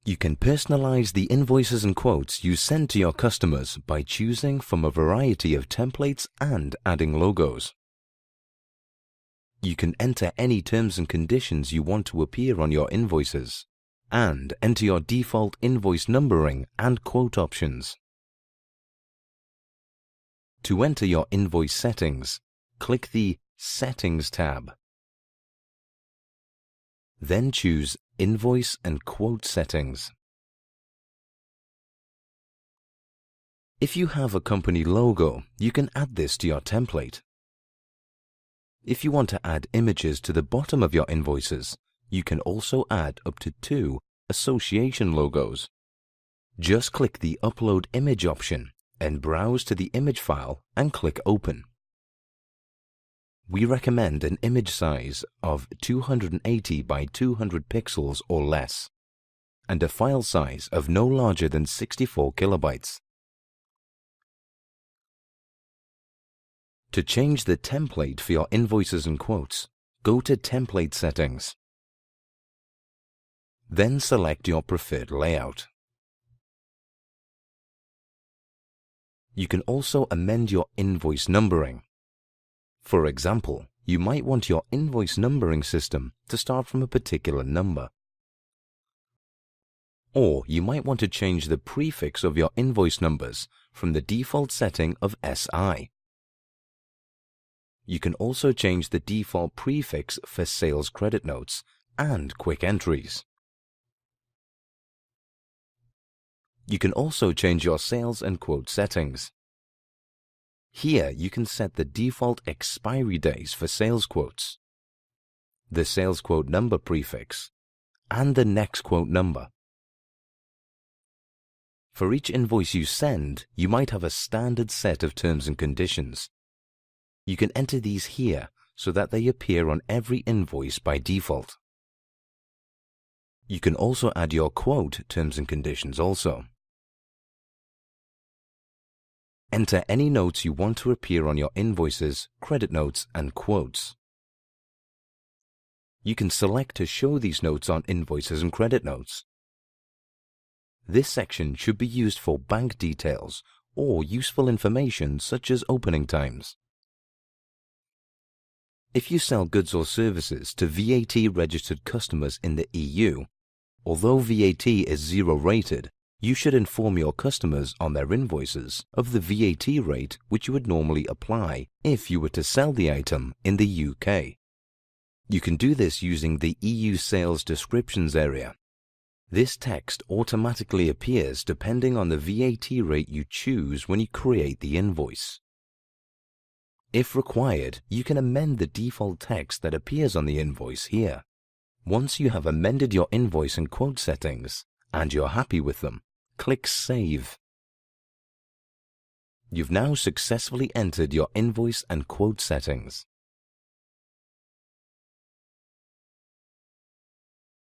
You can personalize the invoices and quotes you send to your customers by choosing from a variety of templates and adding logos. You can enter any terms and conditions you want to appear on your invoices, and enter your default invoice numbering and quote options. To enter your invoice settings, click the Settings tab. Then choose Invoice and Quote Settings. If you have a company logo, you can add this to your template. If you want to add images to the bottom of your invoices, you can also add up to 2 association logos. Just click the Upload Image option and browse to the image file and click Open. We recommend an image size of 280 by 200 pixels or less, and a file size of no larger than 64 kilobytes. To change the template for your invoices and quotes, go to Template Settings. Then select your preferred layout. You can also amend your invoice numbering. For example, you might want your invoice numbering system to start from a particular number. Or you might want to change the prefix of your invoice numbers from the default setting of SI. You can also change the default prefix for sales credit notes and quick entries. You can also change your sales and quote settings. Here you can set the default expiry days for sales quotes, the sales quote number prefix, and the next quote number. For each invoice you send, you might have a standard set of terms and conditions. You can enter these here so that they appear on every invoice by default. You can also add your quote terms and conditions also. Enter any notes you want to appear on your invoices, credit notes, and quotes. You can select to show these notes on invoices and credit notes. This section should be used for bank details or useful information such as opening times. If you sell goods or services to VAT-registered customers in the EU, although VAT is 0 rated, you should inform your customers on their invoices of the VAT rate which you would normally apply if you were to sell the item in the UK. You can do this using the EU Sales Descriptions area. This text automatically appears depending on the VAT rate you choose when you create the invoice. If required, you can amend the default text that appears on the invoice here. Once you have amended your invoice and quote settings, and you're happy with them, click Save. You've now successfully entered your invoice and quote settings.